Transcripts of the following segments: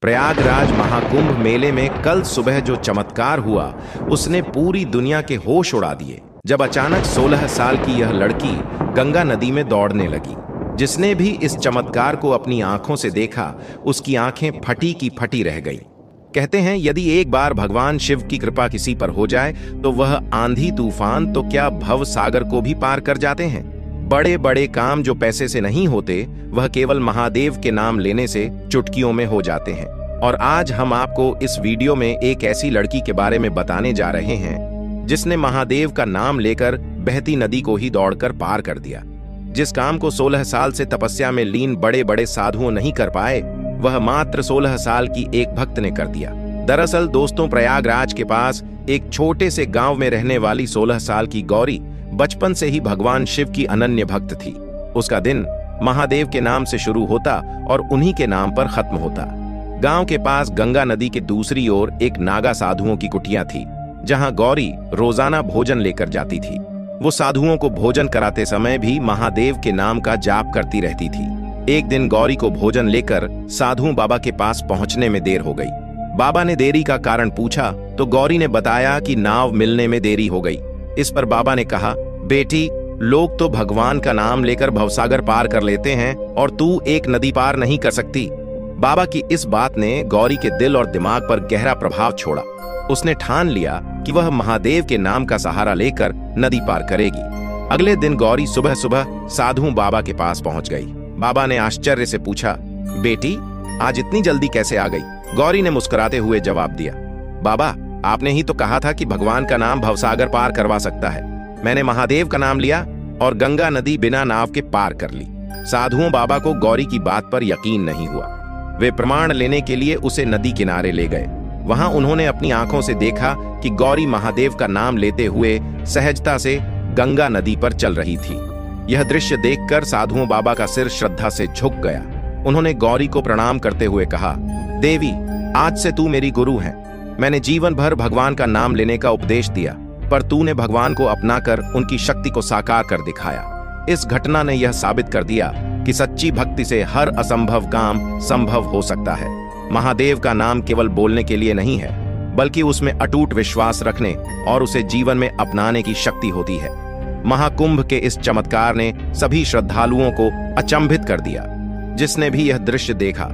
प्रयागराज महाकुंभ मेले में कल सुबह जो चमत्कार हुआ उसने पूरी दुनिया के होश उड़ा दिए। जब अचानक 16 साल की यह लड़की गंगा नदी में दौड़ने लगी। जिसने भी इस चमत्कार को अपनी आंखों से देखा उसकी आंखें फटी की फटी रह गईं। कहते हैं यदि एक बार भगवान शिव की कृपा किसी पर हो जाए तो वह आंधी तूफान तो क्या भव सागर को भी पार कर जाते हैं। बड़े बड़े काम जो पैसे से नहीं होते वह केवल महादेव के नाम लेने से चुटकियों में हो जाते हैं। और आज हम आपको इस वीडियो में एक ऐसी लड़की के बारे में बताने जा रहे हैं जिसने महादेव का नाम लेकर बहती नदी को ही दौड़कर पार कर दिया। जिस काम को 16 साल से तपस्या में लीन बड़े बड़े साधुओं नहीं कर पाए वह मात्र 16 साल की एक भक्त ने कर दिया। दरअसल दोस्तों, प्रयागराज के पास एक छोटे से गांव में रहने वाली 16 साल की गौरी बचपन से ही भगवान शिव की अनन्य भक्त थी। उसका दिन महादेव के नाम से शुरू होता और उन्हीं के नाम पर खत्म होता। गांव के पास गंगा नदी के दूसरी ओर एक नागा साधुओं की कुटिया थी जहां गौरी रोजाना भोजन लेकर जाती थी। वो साधुओं को भोजन कराते समय भी महादेव के नाम का जाप करती रहती थी। एक दिन गौरी को भोजन लेकर साधु बाबा के पास पहुंचने में देर हो गई। बाबा ने देरी का कारण पूछा तो गौरी ने बताया कि नाव मिलने में देरी हो गई। इस पर बाबा ने कहा, बेटी, लोग तो भगवान का नाम लेकर भवसागर पार कर लेते हैं और तू एक नदी पार नहीं कर सकती। बाबा की इस बात ने गौरी के दिल और दिमाग पर गहरा प्रभाव छोड़ा। उसने ठान लिया कि वह महादेव के नाम का सहारा लेकर नदी पार करेगी। अगले दिन गौरी सुबह सुबह साधु बाबा के पास पहुंच गई। बाबा ने आश्चर्य से पूछा, बेटी, आज इतनी जल्दी कैसे आ गई? गौरी ने मुस्कुराते हुए जवाब दिया, बाबा, आपने ही तो कहा था कि भगवान का नाम भवसागर पार करवा सकता है। मैंने महादेव का नाम लिया और गंगा नदी बिना नाव के पार कर ली। साधुओं बाबा को गौरी की बात पर यकीन नहीं हुआ। वे प्रमाण लेने के लिए उसे नदी किनारे ले गए। वहां उन्होंने अपनी आंखों से देखा कि गौरी महादेव का नाम लेते हुए सहजता से गंगा नदी पर चल रही थी। यह दृश्य देखकर साधुओं बाबा का सिर श्रद्धा से झुक गया। उन्होंने गौरी को प्रणाम करते हुए कहा, देवी, आज से तू मेरी गुरु है। मैंने जीवन भर भगवान का नाम लेने का उपदेश दिया, पर तूने भगवान को अपनाकर उनकी शक्ति को साकार कर दिखाया। इस घटना ने यह साबित कर दिया कि सच्ची भक्ति से हर असंभव काम संभव हो सकता है। महादेव का नाम केवल बोलने के लिए नहीं है, बल्कि उसमें अटूट विश्वास रखने और उसे जीवन में अपनाने की शक्ति होती है। महाकुंभ के इस चमत्कार ने सभी श्रद्धालुओं को अचंभित कर दिया। जिसने भी यह दृश्य देखा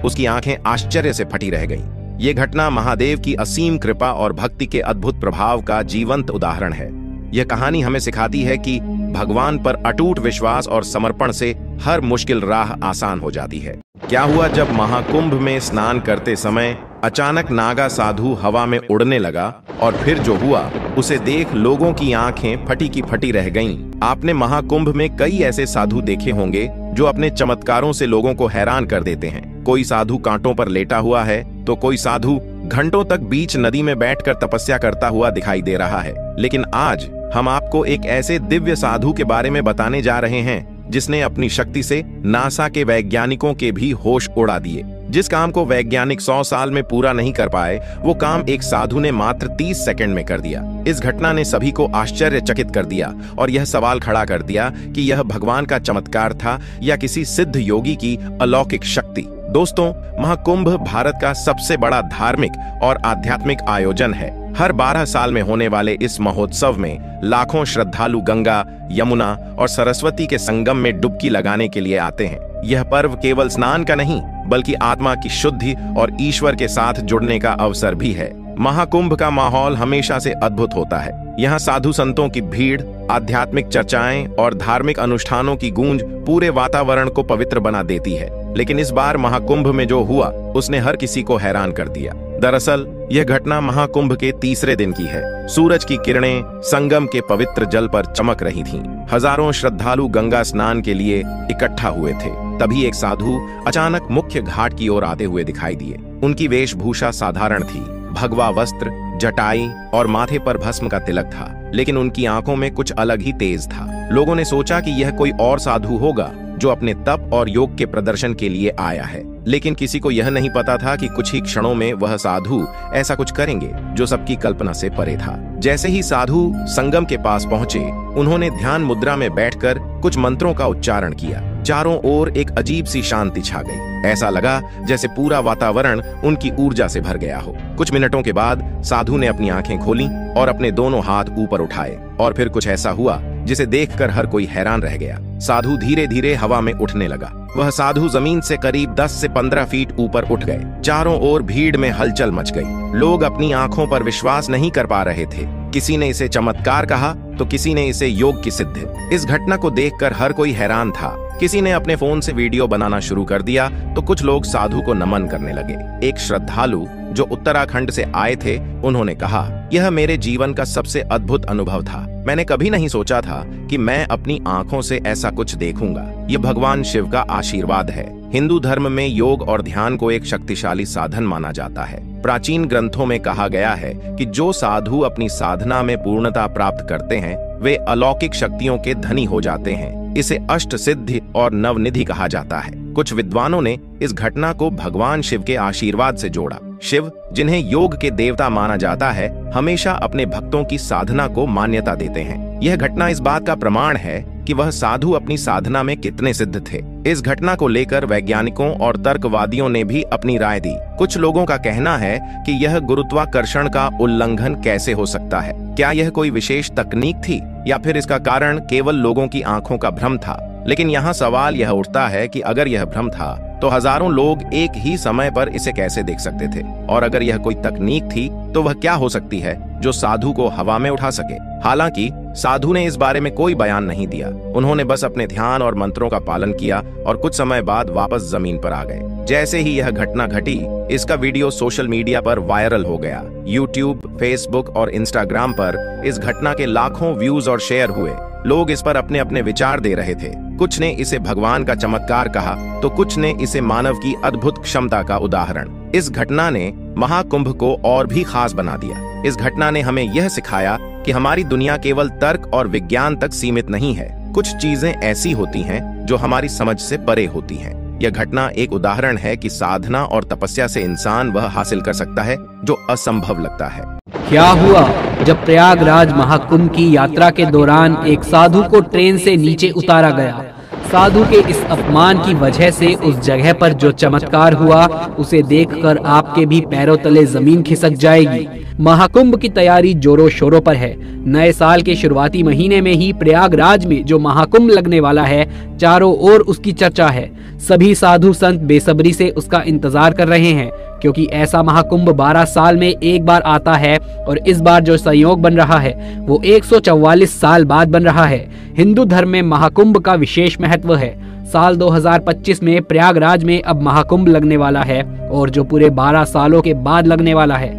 उसकी आंखें आश्चर्य से फटी रह गईं। ये घटना महादेव की असीम कृपा और भक्ति के अद्भुत प्रभाव का जीवंत उदाहरण है। यह कहानी हमें सिखाती है कि भगवान पर अटूट विश्वास और समर्पण से हर मुश्किल राह आसान हो जाती है। क्या हुआ जब महाकुंभ में स्नान करते समय अचानक नागा साधु हवा में उड़ने लगा और फिर जो हुआ उसे देख लोगों की आंखें फटी की फटी रह गईं। आपने महाकुंभ में कई ऐसे साधु देखे होंगे जो अपने चमत्कारों से लोगों को हैरान कर देते हैं। कोई साधु कांटों पर लेटा हुआ है तो कोई साधु घंटों तक बीच नदी में बैठकर तपस्या करता हुआ दिखाई दे रहा है। लेकिन आज हम आपको एक ऐसे दिव्य साधु के बारे में बताने जा रहे हैं जिसने अपनी शक्ति से नासा के वैज्ञानिकों के भी होश उड़ा दिए। जिस काम को वैज्ञानिक 100 साल में पूरा नहीं कर पाए वो काम एक साधु ने मात्र 30 सेकंड में कर दिया। इस घटना ने सभी को आश्चर्यचकित कर दिया और यह सवाल खड़ा कर दिया कि यह भगवान का चमत्कार था या किसी सिद्ध योगी की अलौकिक शक्ति। दोस्तों, महाकुंभ भारत का सबसे बड़ा धार्मिक और आध्यात्मिक आयोजन है। हर 12 साल में होने वाले इस महोत्सव में लाखों श्रद्धालु गंगा, यमुना और सरस्वती के संगम में डुबकी लगाने के लिए आते हैं। यह पर्व केवल स्नान का नहीं बल्कि आत्मा की शुद्धि और ईश्वर के साथ जुड़ने का अवसर भी है। महाकुंभ का माहौल हमेशा से अद्भुत होता है। यहाँ साधु संतों की भीड़, आध्यात्मिक चर्चाएं और धार्मिक अनुष्ठानों की गूंज पूरे वातावरण को पवित्र बना देती है। लेकिन इस बार महाकुंभ में जो हुआ उसने हर किसी को हैरान कर दिया। दरअसल यह घटना महाकुंभ के तीसरे दिन की है। सूरज की किरणें संगम के पवित्र जल पर चमक रही थीं। हजारों श्रद्धालु गंगा स्नान के लिए इकट्ठा हुए थे। तभी एक साधु अचानक मुख्य घाट की ओर आते हुए दिखाई दिए। उनकी वेशभूषा साधारण थी, भगवा वस्त्र, जटाई और माथे पर भस्म का तिलक था, लेकिन उनकी आंखों में कुछ अलग ही तेज था। लोगों ने सोचा कि यह कोई और साधु होगा जो अपने तप और योग के प्रदर्शन के लिए आया है। लेकिन किसी को यह नहीं पता था कि कुछ ही क्षणों में वह साधु ऐसा कुछ करेंगे जो सबकी कल्पना से परे था। जैसे ही साधु संगम के पास पहुंचे, उन्होंने ध्यान मुद्रा में बैठकर कुछ मंत्रों का उच्चारण किया। चारों ओर एक अजीब सी शांति छा गई। ऐसा लगा जैसे पूरा वातावरण उनकी ऊर्जा से भर गया हो। कुछ मिनटों के बाद साधु ने अपनी आंखें खोलीं और अपने दोनों हाथ ऊपर उठाए और फिर कुछ ऐसा हुआ जिसे देखकर हर कोई हैरान रह गया। साधु धीरे धीरे हवा में उठने लगा। वह साधु जमीन से करीब 10 से 15 फीट ऊपर उठ गए। चारों ओर भीड़ में हलचल मच गई। लोग अपनी आंखों पर विश्वास नहीं कर पा रहे थे। किसी ने इसे चमत्कार कहा तो किसी ने इसे योग की सिद्धि। इस घटना को देखकर हर कोई हैरान था। किसी ने अपने फोन से वीडियो बनाना शुरू कर दिया तो कुछ लोग साधु को नमन करने लगे। एक श्रद्धालु जो उत्तराखंड से आए थे, उन्होंने कहा, यह मेरे जीवन का सबसे अद्भुत अनुभव था। मैंने कभी नहीं सोचा था कि मैं अपनी आंखों से ऐसा कुछ देखूंगा। यह भगवान शिव का आशीर्वाद है। हिंदू धर्म में योग और ध्यान को एक शक्तिशाली साधन माना जाता है। प्राचीन ग्रंथों में कहा गया है कि जो साधु अपनी साधना में पूर्णता प्राप्त करते हैं वे अलौकिक शक्तियों के धनी हो जाते हैं। इसे अष्ट सिद्धि और नवनिधि कहा जाता है। कुछ विद्वानों ने इस घटना को भगवान शिव के आशीर्वाद से जोड़ा। शिव, जिन्हें योग के देवता माना जाता है, हमेशा अपने भक्तों की साधना को मान्यता देते हैं। यह घटना इस बात का प्रमाण है कि वह साधु अपनी साधना में कितने सिद्ध थे। इस घटना को लेकर वैज्ञानिकों और तर्कवादियों ने भी अपनी राय दी। कुछ लोगों का कहना है कि यह गुरुत्वाकर्षण का उल्लंघन कैसे हो सकता है। क्या यह कोई विशेष तकनीक थी या फिर इसका कारण केवल लोगों की आंखों का भ्रम था? लेकिन यहाँ सवाल यह उठता है कि अगर यह भ्रम था तो हजारों लोग एक ही समय पर इसे कैसे देख सकते थे? और अगर यह कोई तकनीक थी तो वह क्या हो सकती है जो साधु को हवा में उठा सके? हालांकि साधु ने इस बारे में कोई बयान नहीं दिया। उन्होंने बस अपने ध्यान और मंत्रों का पालन किया और कुछ समय बाद वापस जमीन पर आ गए। जैसे ही यह घटना घटी, इसका वीडियो सोशल मीडिया पर वायरल हो गया। यूट्यूब, फेसबुक और इंस्टाग्राम पर इस घटना के लाखों व्यूज और शेयर हुए। लोग इस पर अपने अपने विचार दे रहे थे। कुछ ने इसे भगवान का चमत्कार कहा तो कुछ ने इसे मानव की अद्भुत क्षमता का उदाहरण। इस घटना ने महाकुंभ को और भी खास बना दिया। इस घटना ने हमें यह सिखाया कि हमारी दुनिया केवल तर्क और विज्ञान तक सीमित नहीं है। कुछ चीजें ऐसी होती हैं जो हमारी समझ से परे होती हैं। यह घटना एक उदाहरण है कि साधना और तपस्या से इंसान वह हासिल कर सकता है जो असंभव लगता है। क्या हुआ जब प्रयागराज महाकुंभ की यात्रा के दौरान एक साधु को ट्रेन से नीचे उतारा गया। साधु के इस अपमान की वजह से उस जगह पर जो चमत्कार हुआ उसे देखकर आपके भी पैरों तले जमीन खिसक जाएगी। महाकुंभ की तैयारी जोरों शोरों पर है। नए साल के शुरुआती महीने में ही प्रयागराज में जो महाकुंभ लगने वाला है, चारों ओर उसकी चर्चा है। सभी साधु संत बेसब्री से उसका इंतजार कर रहे हैं, क्योंकि ऐसा महाकुंभ 12 साल में एक बार आता है और इस बार जो संयोग बन रहा है वो 144 साल बाद बन रहा है। हिंदू धर्म में महाकुंभ का विशेष महत्व है। साल 2025 में प्रयागराज में अब महाकुंभ लगने वाला है और जो पूरे 12 सालों के बाद लगने वाला है।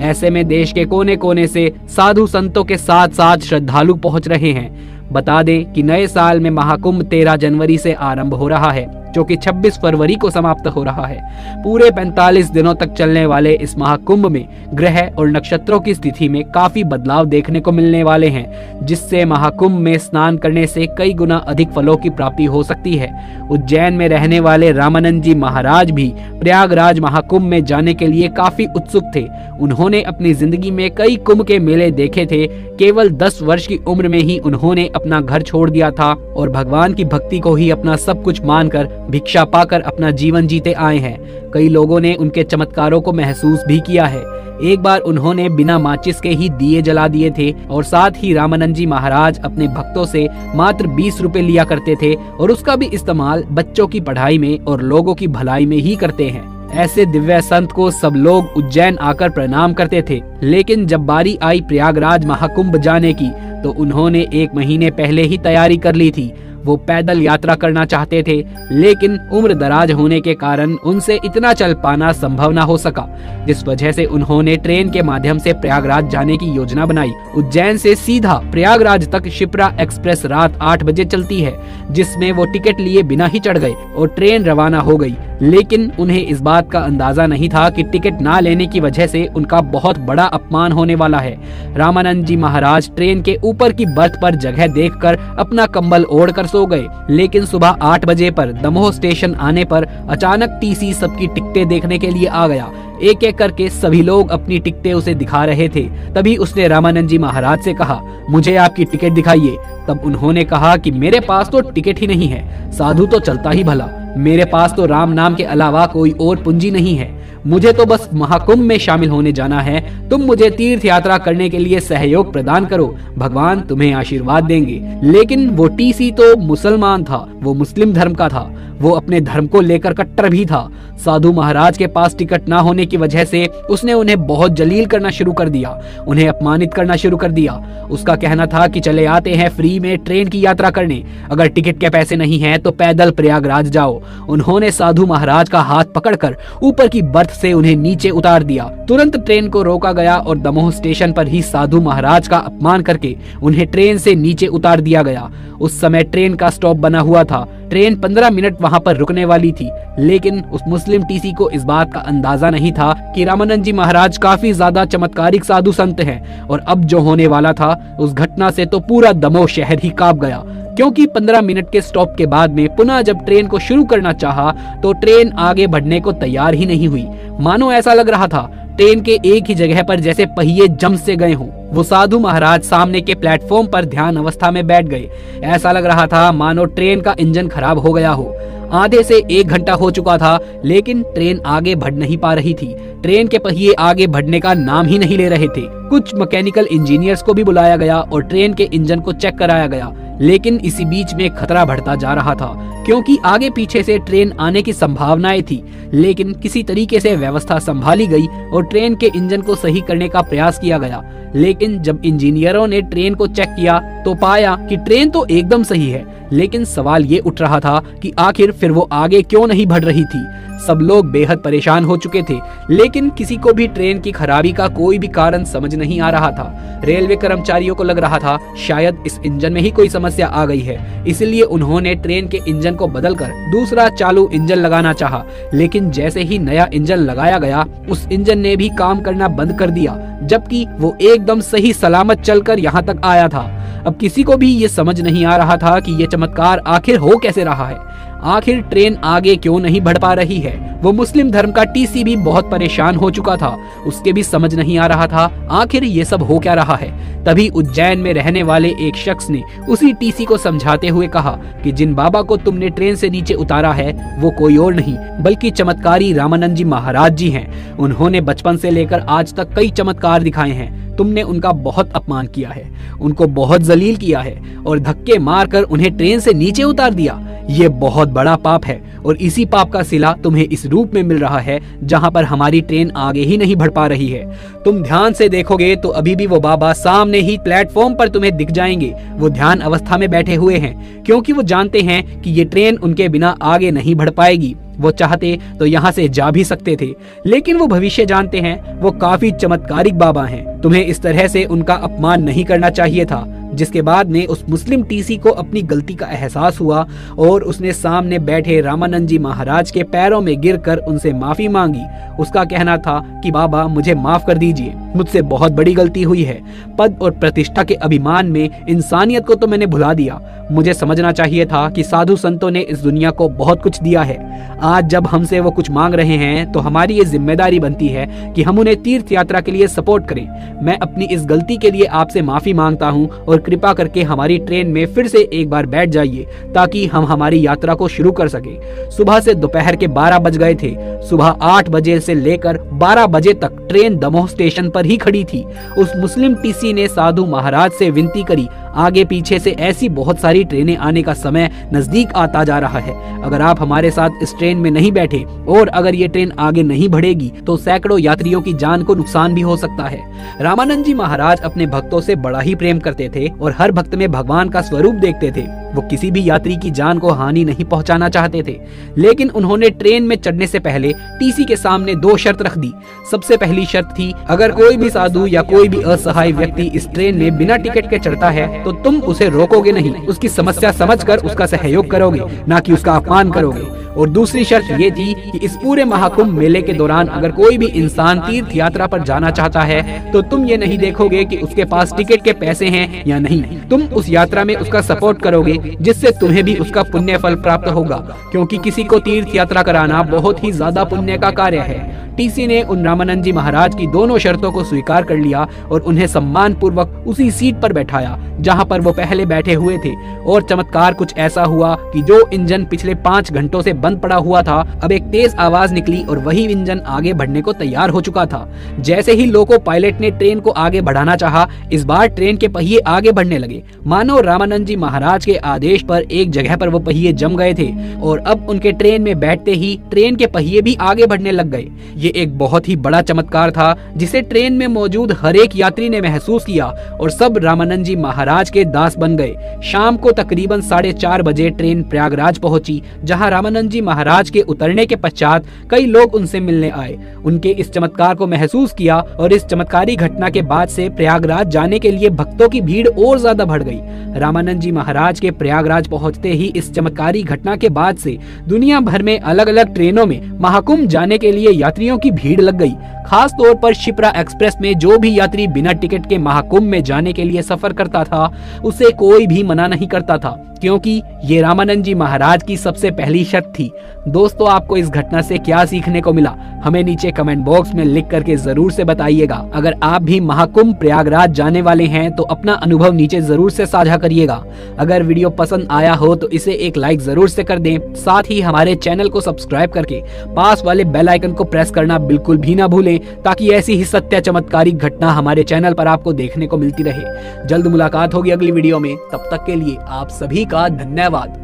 ऐसे में देश के कोने कोने से साधु संतों के साथ साथ श्रद्धालु पहुंच रहे हैं। बता दें कि नए साल में महाकुंभ 13 जनवरी से आरंभ हो रहा है, जो कि 26 फरवरी को समाप्त हो रहा है। पूरे 45 दिनों तक चलने वाले इस महाकुंभ में ग्रह और नक्षत्रों की स्थिति में काफी बदलाव देखने को मिलने वाले हैं, जिससे महाकुंभ में स्नान करने से कई गुना अधिक फलों की प्राप्ति हो सकती है। उज्जैन में रहने वाले रामानंद जी महाराज भी प्रयागराज महाकुंभ में जाने के लिए काफी उत्सुक थे। उन्होंने अपनी जिंदगी में कई कुंभ के मेले देखे थे। केवल 10 वर्ष की उम्र में ही उन्होंने अपना घर छोड़ दिया था और भगवान की भक्ति को ही अपना सब कुछ मानकर भिक्षा पाकर अपना जीवन जीते आए हैं। कई लोगों ने उनके चमत्कारों को महसूस भी किया है। एक बार उन्होंने बिना माचिस के ही दिए जला दिए थे और साथ ही रामानंद जी महाराज अपने भक्तों से मात्र 20 रुपए लिया करते थे और उसका भी इस्तेमाल बच्चों की पढ़ाई में और लोगों की भलाई में ही करते हैं। ऐसे दिव्य संत को सब लोग उज्जैन आकर प्रणाम करते थे। लेकिन जब बारी आई प्रयागराज महाकुंभ जाने की तो उन्होंने 1 महीने पहले ही तैयारी कर ली थी। वो पैदल यात्रा करना चाहते थे, लेकिन उम्र दराज होने के कारण उनसे इतना चल पाना संभव न हो सका, जिस वजह से उन्होंने ट्रेन के माध्यम से प्रयागराज जाने की योजना बनाई। उज्जैन से सीधा प्रयागराज तक शिप्रा एक्सप्रेस रात 8 बजे चलती है, जिसमें वो टिकट लिए बिना ही चढ़ गए और ट्रेन रवाना हो गई। लेकिन उन्हें इस बात का अंदाजा नहीं था कि टिकट ना लेने की वजह से उनका बहुत बड़ा अपमान होने वाला है। रामानंद जी महाराज ट्रेन के ऊपर की बर्थ पर जगह देखकर अपना कंबल ओढ़कर सो गए। लेकिन सुबह 8 बजे पर दमोह स्टेशन आने पर अचानक टीसी सबकी टिकटें देखने के लिए आ गया। एक एक करके सभी लोग अपनी टिकटें उसे दिखा रहे थे। तभी उसने रामानंद जी महाराज से कहा, मुझे आपकी टिकट दिखाइए। तब उन्होंने कहा कि मेरे पास तो टिकट ही नहीं है, साधु तो चलता ही भला, मेरे पास तो राम नाम के अलावा कोई और पूंजी नहीं है, मुझे तो बस महाकुंभ में शामिल होने जाना है, तुम मुझे तीर्थ यात्रा करने के लिए सहयोग प्रदान करो, भगवान तुम्हें आशीर्वाद देंगे। लेकिन वो टीसी तो मुसलमान था, वो मुस्लिम धर्म का था, वो अपने धर्म को लेकर कट्टर भी था। साधु महाराज के पास टिकट ना होने की वजह से उसने उन्हें बहुत जलील करना शुरू कर दिया, उन्हें अपमानित करना शुरू कर दिया। उसका कहना था कि चले आते हैं फ्री में ट्रेन की यात्रा करने, अगर टिकट के पैसे नहीं हैं तो पैदल प्रयागराज जाओ। उन्होंने साधु महाराज का हाथ पकड़कर ऊपर की बर्थ से उन्हें नीचे उतार दिया। तुरंत ट्रेन को रोका गया और दमोह स्टेशन पर ही साधु महाराज का अपमान करके उन्हें ट्रेन से नीचे उतार दिया गया। उस समय ट्रेन का स्टॉप बना हुआ था, ट्रेन 15 मिनट वहां पर रुकने वाली थी। लेकिन उस मुस्लिम टीसी को इस बात का अंदाजा नहीं था कि रामानंद जी महाराज काफी ज्यादा चमत्कारिक साधु संत हैं और अब जो होने वाला था उस घटना से तो पूरा दमोह शहर ही कांप गया। क्योंकि 15 मिनट के स्टॉप के बाद में पुनः जब ट्रेन को शुरू करना चाहा तो ट्रेन आगे बढ़ने को तैयार ही नहीं हुई। मानो ऐसा लग रहा था ट्रेन के एक ही जगह पर जैसे पहिए जम से गए हों। वो साधु महाराज सामने के प्लेटफॉर्म पर ध्यान अवस्था में बैठ गए। ऐसा लग रहा था मानो ट्रेन का इंजन खराब हो गया हो। आधे से 1 घंटा हो चुका था लेकिन ट्रेन आगे बढ़ नहीं पा रही थी। ट्रेन के पहिए आगे बढ़ने का नाम ही नहीं ले रहे थे। कुछ मैकेनिकल इंजीनियर्स को भी बुलाया गया और ट्रेन के इंजन को चेक कराया गया। लेकिन इसी बीच में खतरा बढ़ता जा रहा था क्योंकि आगे पीछे से ट्रेन आने की संभावनाएं थी। लेकिन किसी तरीके से व्यवस्था संभाली गई और ट्रेन के इंजन को सही करने का प्रयास किया गया। लेकिन जब इंजीनियरों ने ट्रेन को चेक किया तो पाया कि ट्रेन तो एकदम सही है, लेकिन सवाल ये उठ रहा था कि आखिर फिर वो आगे क्यों नहीं बढ़ रही थी। सब लोग बेहद परेशान हो चुके थे लेकिन किसी को भी ट्रेन की खराबी का कोई भी कारण समझ नहीं आ रहा था। रेलवे कर्मचारियों को लग रहा था शायद इस इंजन में ही कोई समस्या आ गई है, इसलिए उन्होंने ट्रेन के इंजन को बदलकर दूसरा चालू इंजन लगाना चाहा। लेकिन जैसे ही नया इंजन लगाया गया उस इंजन ने भी काम करना बंद कर दिया, जबकि वो एकदम सही सलामत चलकर यहाँ तक आया था। अब किसी को भी ये समझ नहीं आ रहा था कि ये चमत्कार आखिर हो कैसे रहा है, आखिर ट्रेन आगे क्यों नहीं बढ़ पा रही है। वो मुस्लिम धर्म का टीसी भी बहुत परेशान हो चुका था, उसके भी समझ नहीं आ रहा था आखिर ये सब हो क्या रहा है। तभी उज्जैन में रहने वाले एक शख्स ने उसी टीसी को समझाते हुए कहा कि जिन बाबा को तुमने ट्रेन से नीचे उतारा है वो कोई और नहीं बल्कि चमत्कारी रामानंद जी महाराज जी हैं। उन्होंने बचपन से लेकर आज तक कई चमत्कार दिखाए हैं, तुमने उनका बहुत अपमान किया है, उनको बहुत जलील किया है और धक्के मारकर उन्हें ट्रेन से नीचे उतार दिया। ये बहुत बड़ा पाप है और इसी पाप का सिला तुम्हें इस रूप में मिल रहा है जहां पर हमारी ट्रेन आगे ही नहीं बढ़ पा रही है। तुम ध्यान से देखोगे तो अभी भी वो बाबा सामने ही प्लेटफॉर्म पर तुम्हें दिख जाएंगे। वो ध्यान अवस्था में बैठे हुए हैं क्योंकि वो जानते हैं कि ये ट्रेन उनके बिना आगे नहीं बढ़ पाएगी। वो चाहते तो यहाँ से जा भी सकते थे, लेकिन वो भविष्य जानते हैं, वो काफी चमत्कारिक बाबा हैं। तुम्हें इस तरह से उनका अपमान नहीं करना चाहिए था। जिसके बाद में उस मुस्लिम टीसी को अपनी गलती का एहसास हुआ और उसने सामने बैठे रामानंद जी महाराज के पैरों में गिरकर उनसे माफी मांगी। उसका कहना था कि बाबा मुझे माफ कर दीजिए, मुझसे बहुत बड़ी गलती हुई है। पद और प्रतिष्ठा के अभिमान में इंसानियत को तो मैंने भुला दिया। मुझे समझना चाहिए था कि साधु संतों ने इस दुनिया को बहुत कुछ दिया है। आज जब हमसे वो कुछ मांग रहे हैं तो हमारी ये जिम्मेदारी बनती है कि हम उन्हें तीर्थ यात्रा के लिए सपोर्ट करें। मैं अपनी इस गलती के लिए आपसे माफी मांगता हूँ और कृपा करके हमारी ट्रेन में फिर से एक बार बैठ जाइए ताकि हम हमारी यात्रा को शुरू कर सके। सुबह से दोपहर के 12 बज गए थे। सुबह 8 बजे से लेकर 12 बजे तक ट्रेन दमोह स्टेशन पर ही खड़ी थी। उस मुस्लिम टीसी ने साधु महाराज से विनती करी, आगे पीछे से ऐसी बहुत सारी ट्रेनें आने का समय नजदीक आता जा रहा है। अगर आप हमारे साथ इस ट्रेन में नहीं बैठे और अगर ये ट्रेन आगे नहीं बढ़ेगी तो सैकड़ों यात्रियों की जान को नुकसान भी हो सकता है। रामानंद जी महाराज अपने भक्तों से बड़ा ही प्रेम करते थे और हर भक्त में भगवान का स्वरूप देखते थे। वो किसी भी यात्री की जान को हानि नहीं पहुंचाना चाहते थे। लेकिन उन्होंने ट्रेन में चढ़ने से पहले टीसी के सामने 2 शर्त रख दी। सबसे पहली शर्त थी, अगर कोई भी साधु या कोई भी असहाय व्यक्ति इस ट्रेन में बिना टिकट के चढ़ता है तो तुम उसे रोकोगे नहीं, उसकी समस्या समझकर उसका सहयोग करोगे, ना कि उसका अपमान करोगे। और दूसरी शर्त ये थी कि इस पूरे महाकुंभ मेले के दौरान अगर कोई भी इंसान तीर्थ यात्रा पर जाना चाहता है तो तुम ये नहीं देखोगे कि उसके पास टिकट के पैसे हैं या नहीं, तुम उस यात्रा में उसका सपोर्ट करोगे जिससे तुम्हें भी उसका पुण्य फल प्राप्त होगा, क्योंकि किसी को तीर्थ यात्रा कराना बहुत ही ज्यादा पुण्य का कार्य है। टीसी ने उन रामानंद जी महाराज की दोनों शर्तों को स्वीकार कर लिया और उन्हें सम्मान पूर्वक उसी सीट पर बैठाया जहां पर वो पहले बैठे हुए थे। और चमत्कार कुछ ऐसा हुआ कि जो इंजन पिछले 5 घंटों से बंद पड़ा हुआ था, अब एक तेज आवाज निकली और वही इंजन आगे बढ़ने को तैयार हो चुका था। जैसे ही लोको पायलट ने ट्रेन को आगे बढ़ाना चाहा, इस बार ट्रेन के पहिए आगे बढ़ने लगे, मानो रामानंद जी महाराज के आदेश पर एक जगह पर वो पहिए जम गए थे और अब उनके ट्रेन में बैठते ही ट्रेन के पहिए भी आगे बढ़ने लग गए। ये एक बहुत ही बड़ा चमत्कार था जिसे ट्रेन में मौजूद हर एक यात्री ने महसूस किया और सब रामानंद जी महाराज के दास बन गए। शाम को तकरीबन 4:30 बजे ट्रेन प्रयागराज पहुंची, जहां रामानंद जी महाराज के उतरने के पश्चात कई लोग उनसे मिलने आए, उनके इस चमत्कार को महसूस किया और इस चमत्कारी घटना के बाद से प्रयागराज जाने के लिए भक्तों की भीड़ और ज्यादा बढ़ गई। रामानंद जी महाराज के प्रयागराज पहुंचते ही इस चमत्कारी घटना के बाद से दुनिया भर में अलग अलग ट्रेनों में महाकुंभ जाने के लिए यात्रियों की भीड़ लग गई। खास तौर पर शिप्रा एक्सप्रेस में जो भी यात्री बिना टिकट के महाकुंभ में जाने के लिए सफर करता था उसे कोई भी मना नहीं करता था, क्योंकि ये रामानंद जी महाराज की सबसे पहली शर्त थी। दोस्तों, आपको इस घटना से क्या सीखने को मिला हमें नीचे कमेंट बॉक्स में लिख करके जरूर से बताइएगा। अगर आप भी महाकुंभ प्रयागराज जाने वाले हैं तो अपना अनुभव नीचे जरूर से साझा करिएगा। अगर वीडियो पसंद आया हो तो इसे एक लाइक जरूर से कर दें, साथ ही हमारे चैनल को सब्सक्राइब करके पास वाले बेल आइकन को प्रेस करना बिल्कुल भी ना भूलें, ताकि ऐसी ही सत्य चमत्कारिक घटना हमारे चैनल पर आपको देखने को मिलती रहे। जल्द मुलाकात होगी अगली वीडियो में, तब तक के लिए आप सभी का धन्यवाद।